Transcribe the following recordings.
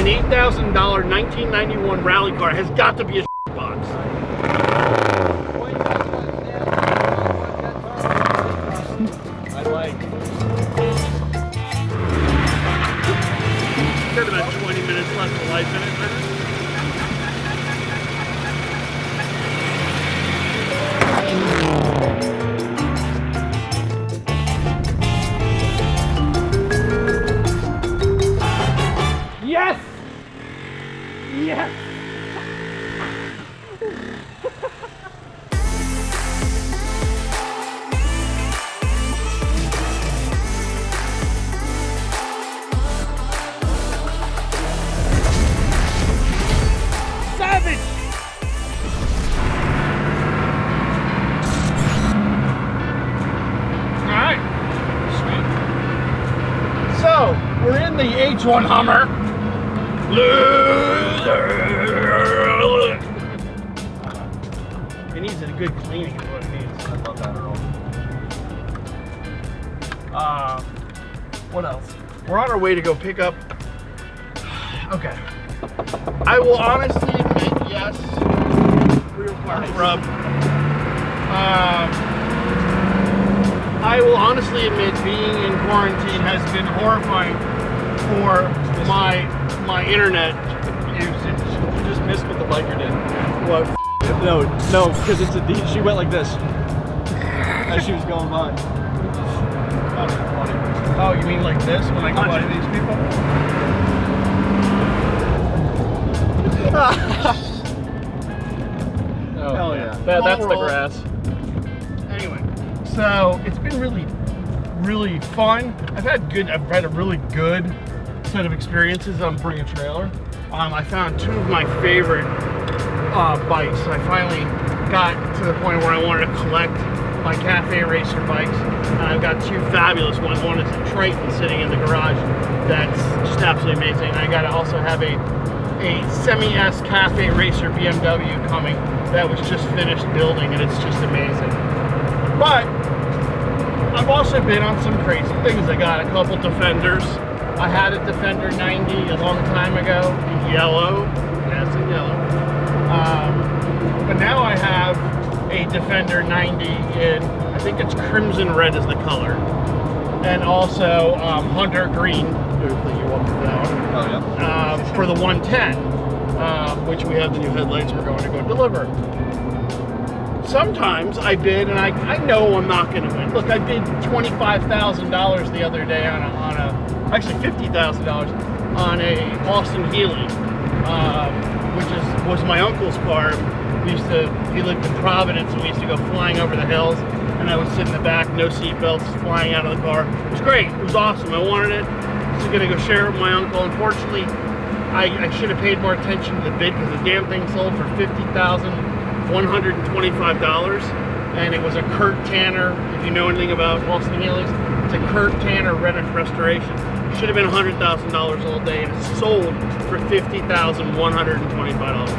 an $8,000 1991 rally car has got to be a box. I like. Got about 20 minutes left of life in it. Yes! Yes! Savage! Alright. Sweet. So, we're in the H1 Hummer. It needs a good cleaning is what it needs. I love that at all. What else? We're on our way to go pick up. Okay. I will honestly admit, yes, rear part rub. I will honestly admit being in quarantine has been horrifying for my internet usage. You just missed what the biker did. What? No, because it's a D. She went like this as she was going by. That's funny. Oh, you mean like this when I go by these people? Oh, hell yeah. That's the grass. Anyway, so it's been really fun. I've had a really good set of experiences on Bring a Trailer. I found two of my favorite bikes. I finally got to the point where I wanted to collect my cafe racer bikes, and I've got two fabulous ones. One is a Triton sitting in the garage that's just absolutely amazing. I got to also have a semi-S cafe racer BMW coming that was just finished building, and it's just amazing. But I've also been on some crazy things. I got a couple Defenders. I had a Defender 90 a long time ago in yellow. Yes, in yellow. But now I have a Defender 90 in, I think it's crimson red is the color. And also Hunter green. Hopefully you want that one. Oh, yeah. For the 110, which we have the new headlights we're going to go deliver. Sometimes I bid, and I know I'm not going to win. Look, I bid $25,000 the other day on a actually $50,000 on a Austin Healey, which was my uncle's car. He lived in Providence, and we used to go flying over the hills, and I would sit in the back, no seatbelts, flying out of the car. It was great. It was awesome. I wanted it. I was going to go share it with my uncle. Unfortunately, I should have paid more attention to the bid because the damn thing sold for $50,125, and it was a Kurt Tanner. If you know anything about Austin Healey's, it's a Kurt Tanner restoration. It should have been $100,000 all day, and it's sold for $50,125,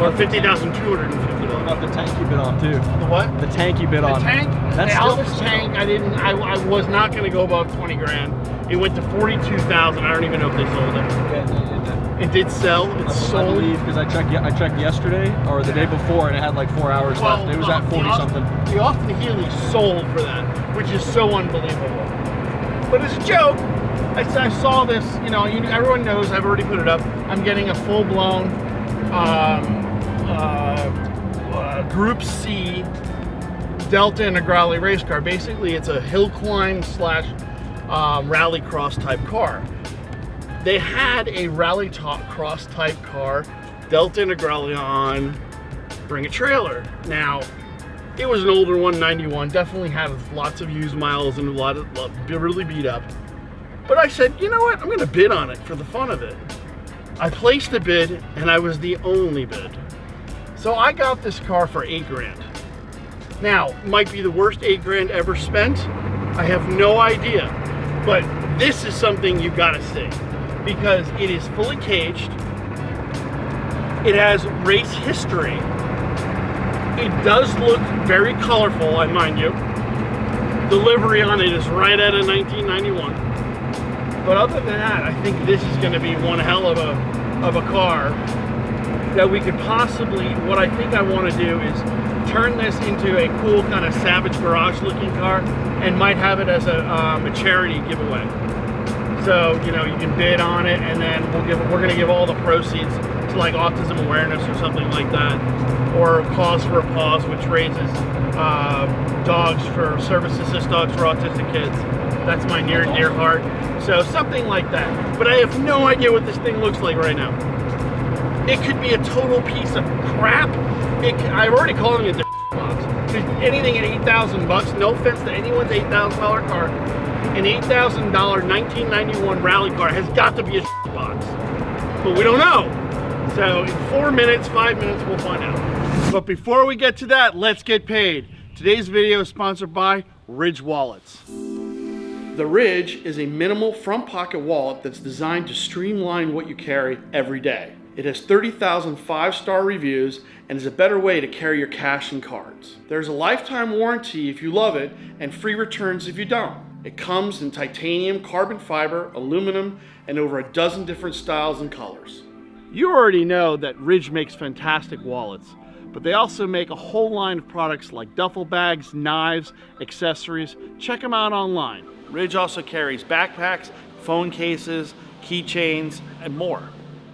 or $50,250. What about the tank you bid on too? The what? The tank you bid on. The tank? That's the still Elvis tank. I was not going to go above 20 grand. It went to 42,000. I don't even know if they sold it. It did sell. It's sold. I believe because I checked yesterday or the day before, and it had like 4 hours left. It was at 40 something. The Austin Healey sold for that, which is so unbelievable. But as a joke, I saw this. You know, everyone knows. I've already put it up. I'm getting a full-blown Group C Delta Integrales race car. Basically, it's a hill climb / rally cross type car. They had a rally cross type car, Delta Integrale on Bring a Trailer. Now, it was an older one, 91, definitely had lots of used miles and really beat up. But I said, you know what, I'm gonna bid on it for the fun of it. I placed a bid, and I was the only bid. So I got this car for 8 grand. Now, might be the worst 8 grand ever spent. I have no idea, but this is something you gotta see because it is fully caged. It has race history. It does look very colorful, I mind you. The livery on it is right out of 1991. But other than that, I think this is going to be one hell of a car that we could possibly, what I think I want to do is turn this into a cool kind of Savage Garage looking car and might have it as a charity giveaway. So, you know, you can bid on it, and then we're going to give all the proceeds to like autism awareness or something like that, or Cause for a Pause, which raises dogs for service assist dogs for autistic kids. That's my near and dear heart. So something like that. But I have no idea what this thing looks like right now. It could be a total piece of crap. I've already called it a box. Anything at $8,000, no offense to anyone's $8,000 car, an $8,000 1991 rally car has got to be a box. But we don't know. So in 4 minutes, 5 minutes, we'll find out. But before we get to that, let's get paid. Today's video is sponsored by Ridge Wallets. The Ridge is a minimal front pocket wallet that's designed to streamline what you carry every day. It has 30,000 5-star reviews and is a better way to carry your cash and cards. There's a lifetime warranty if you love it and free returns if you don't. It comes in titanium, carbon fiber, aluminum, and over a dozen different styles and colors. You already know that Ridge makes fantastic wallets, but they also make a whole line of products like duffel bags, knives, accessories. Check them out online. Ridge also carries backpacks, phone cases, keychains, and more.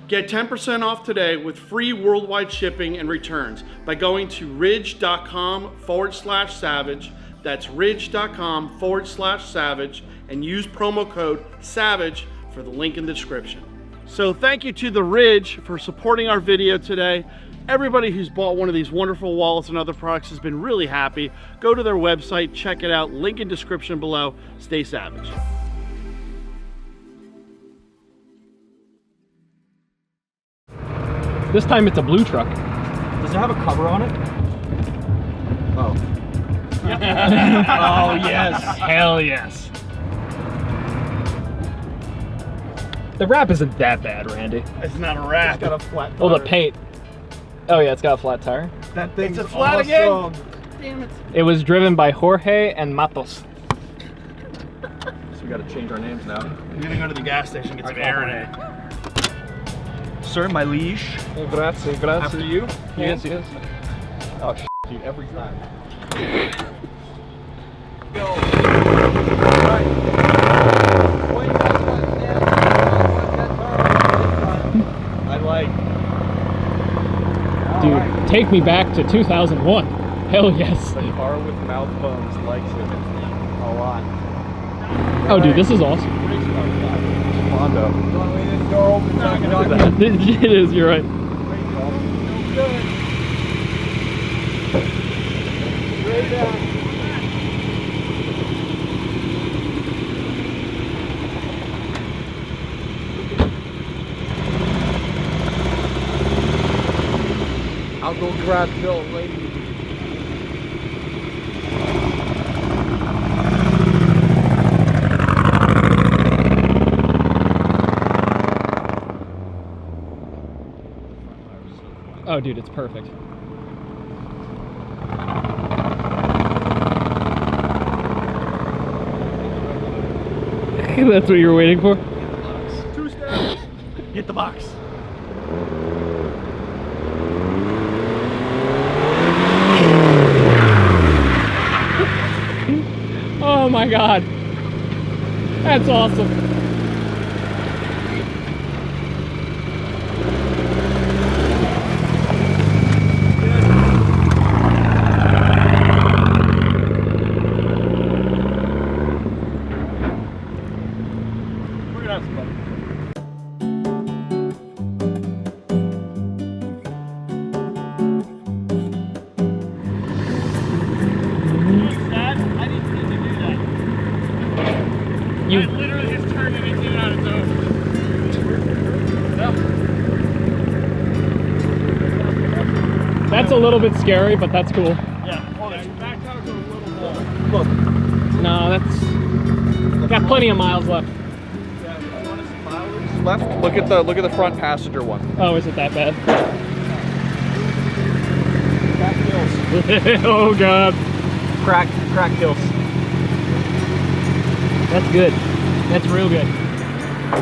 Get 10% off today with free worldwide shipping and returns by going to ridge.com/savage. That's ridge.com/savage and use promo code SAVAGE for the link in the description. So thank you to the Ridge for supporting our video today. Everybody who's bought one of these wonderful wallets and other products has been really happy. Go to their website, check it out, link in description below. Stay savage. This time it's a blue truck. Does it have a cover on it? Oh. Oh yes, hell yes. The wrap isn't that bad, Randy. It's not a wrap. It's got a flat tire. Oh, the paint. Oh yeah, it's got a flat tire. That thing's It's a flat awesome. again. Damn it. It was driven by Jorge and Matos. So we gotta change our names now. I'm gonna go to the gas station and get some air in it. Sir, my leash. Grazie, grazie. After you? Yes, yes. Oh, dude, every time. Go. I like. Dude, take me back to 2001. Hell yes. The car with mouth bones likes it a lot. Oh, dude, this is awesome. Mondo. It is, you're right. I'll go grab Bill, lady. Oh, dude, it's perfect. That's what you were waiting for? 2 steps. Get the box. Oh my god. That's awesome. We're gonna have some fun. You I literally just turned it into on its own. That's a little bit scary, but that's cool. Yeah. Oh, there's back tires are a little low. Look. No, that's got plenty of miles left. Left. Look at the front passenger one. Oh, is it that bad? Crack hills. Oh god. Crack hills. That's good. That's real good. Oh,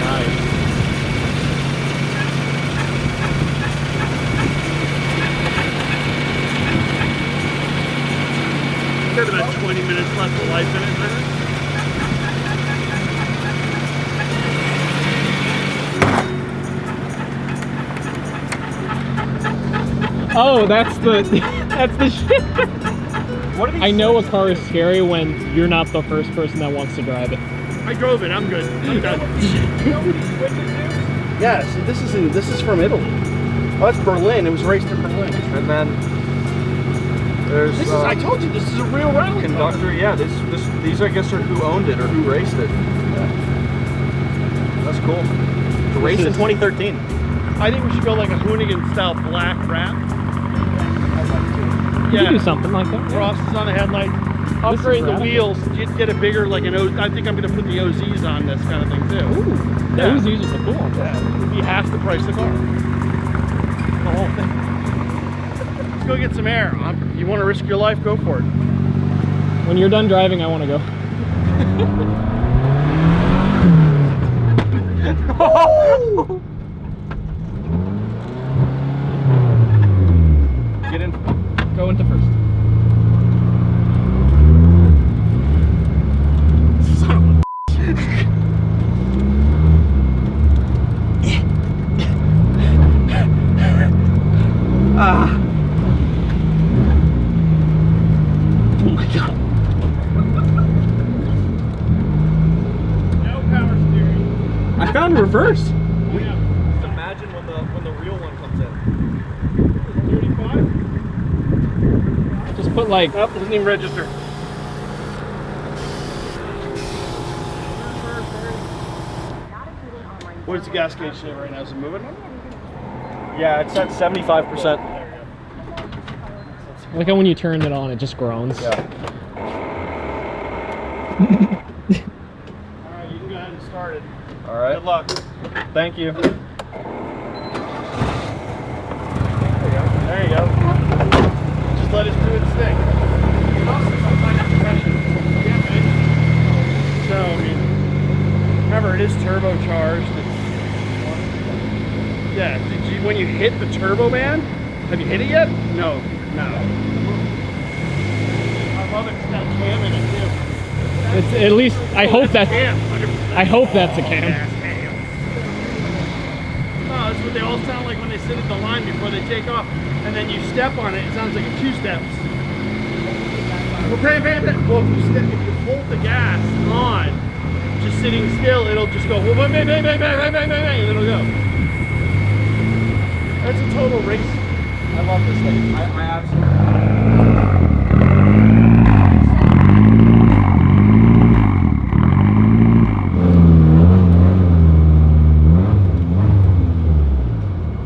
nice. Got about 20 minutes left of life in it, man. Oh, that's the that's the shit. What are these? I know a car is scary when you're not the first person that wants to drive it. I drove it. I'm good. I'm done. switches Yeah. So this is from Italy. Oh, that's Berlin. It was raced in Berlin. do? And then there's This is. I told you this is a real rally car. conductor. Yeah, these I guess are who owned it or who raced it. That's cool. The race in 2013. I think we should go like a Hoonigan style black wrap. You can do something like that. Frosted on the headlights. Upgrade the radical. wheels. You'd get a bigger like an O. I think I'm going to put the OZs on this kind of thing too. Ooh, Yeah. those uses are cool. Yeah, it'd be half the price of the car. The whole thing. Let's go get some air. You want to risk your life? Go for it. When you're done driving, I want to go. Get in. Go into first. Son Oh my god. No power steering. I found reverse. Just imagine when the real one comes in. 35? Just put like Nope, doesn't even register. What does the gas gauge say right now? Is it moving? Yeah, it's at 75%. like how when you turn it on, it just groans. Yeah. Alright, you can go ahead and start it. All right. Good luck. Thank you. There you go. Just let it do its thing. So, I mean, remember it is turbocharged. Yeah, when you hit the turbo man, have you hit it yet? No. I love it. It's got a cam in it too. It's at least I hope that's Cam, 100%. I hope that's a cam. Yeah, cam. Oh, that's what they all sound like when they sit at the line before they take off. And then you step on it, it sounds like two steps. Well, bam, bam, bam. Well, if you hold the gas on, just sitting still, it'll just go, bang, bang, bang, bang, bang, bang, bang, and it'll go. That's a total race. I love this thing. I absolutely.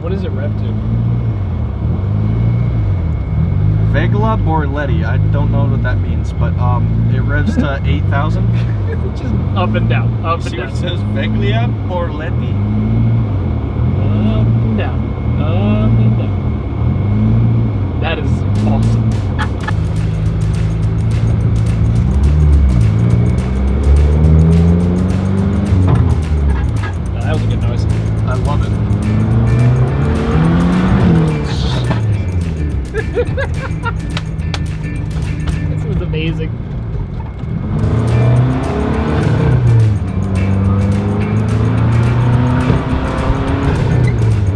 What does it rev to? Vegla Borletti. I don't know what that means, but it revs to 8,000. Just up and down, up and See what down. it says? Veglia Borletti. Up and down, up and down. That is awesome. That was a good noise. I love it. This was amazing.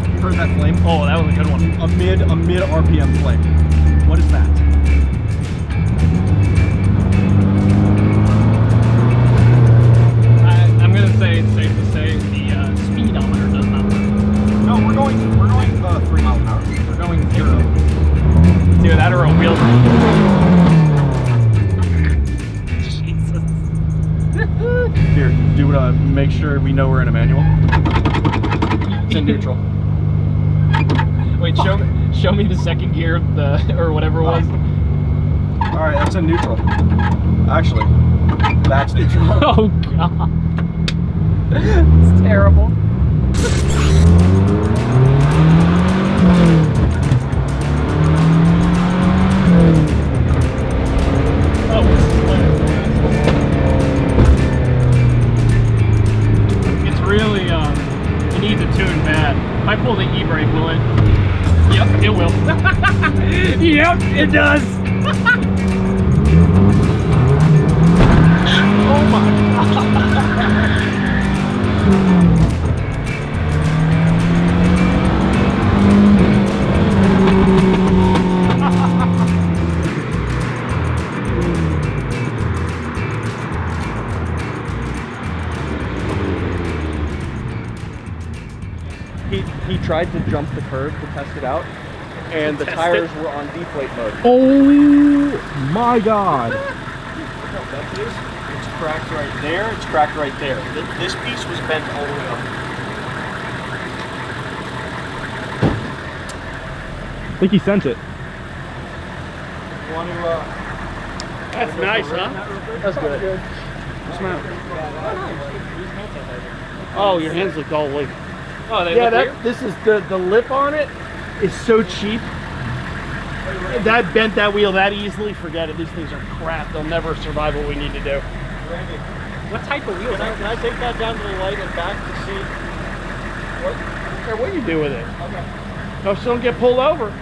You heard that flame? Oh, that was a good one. A mid RPM flame. What is that? I'm gonna say it's safe to say the speedometer does not work. No, we're going 3 miles an hour. We're going 0. It's either that or a wheel. Jesus. Here, make sure we know we're in a manual. It's in neutral. Wait, show me the second gear of the or whatever it was. All right, that's in neutral. Actually, that's neutral. Oh god. It's terrible. Yep, it does. Oh my god. He tried to jump the curb to test it out, and the tires were on deflate mode. Oh my god. It's cracked right there. It's cracked right there. This piece was bent all the way up. I think he sent it. You want to? That's nice, huh? That's good. Smell. Oh, your hands look all like. Oh, they Yeah, look that weird? this is the lip on it is so cheap. That bent that wheel that easily. Forget it. These things are crap. They'll never survive what we need to do. What type of wheel? Can I take that down to the light and back to see? I don't care what you do with it. Okay. No, so don't get pulled over.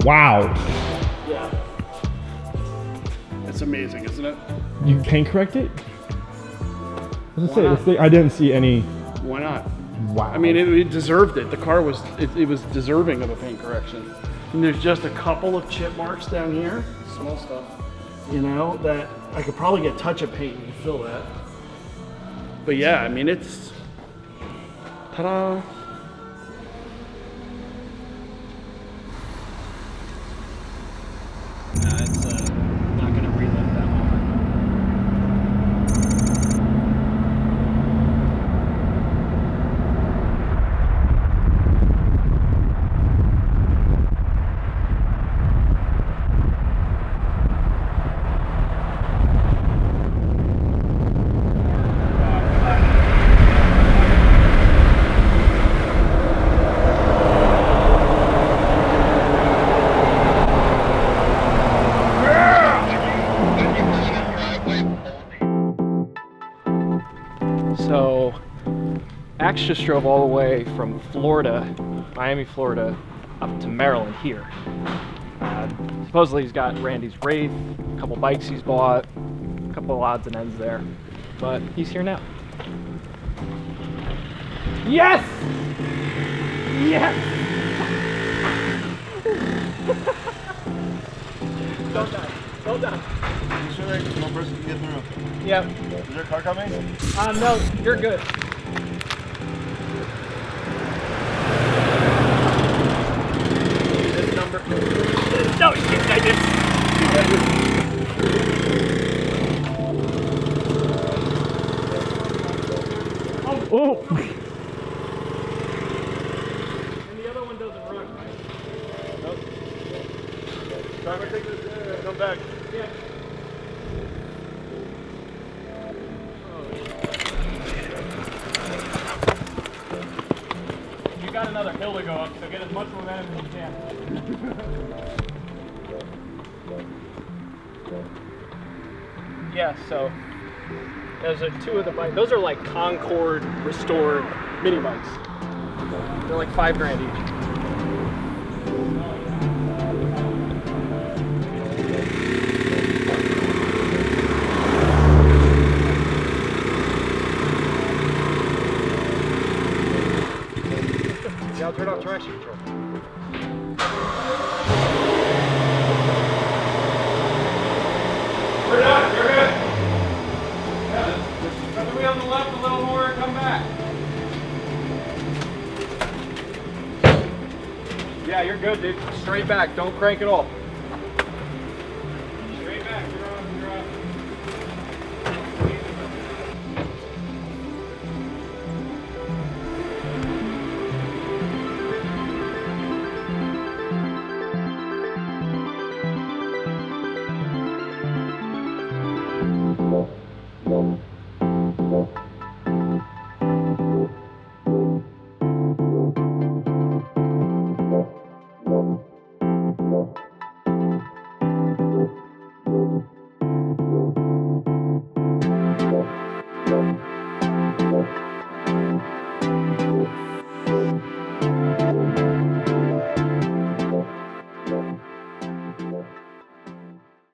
Wow. Yeah. It's amazing, isn't it? You paint correct it? Let's say this thing, I didn't see any. Why not? Wow. I mean, it deserved it. The car was it was deserving of a paint correction. And there's just a couple of chip marks down here, small stuff, you know, that I could probably get touch-up paint and fill that. But yeah, I mean, it's ta-da. It's not gonna relive that moment. So, Aks just drove all the way from Florida, Miami, Florida, up to Maryland here. Supposedly he's got Randy's Wraith, a couple bikes he's bought, a couple of odds and ends there, but he's here now. Yes! Yes! Don't die. Don't die. You sure that no person can get through? Yep. Is there a car coming? No, you're good. This number. No, you can't say this. Oh. And the other one doesn't run, right? Nope. Driver, take this. Come back. Yeah. You got another hill to go up, so get as much momentum as you can. Yeah, so those are two of the bikes. Those are like Concord restored mini bikes. They're like $5,000 each. Yeah, I'll turn off traction control. We're done. You're good. Yeah, got the wheel on the left a little more and come back. Yeah, you're good, dude. Straight back. Don't crank it all.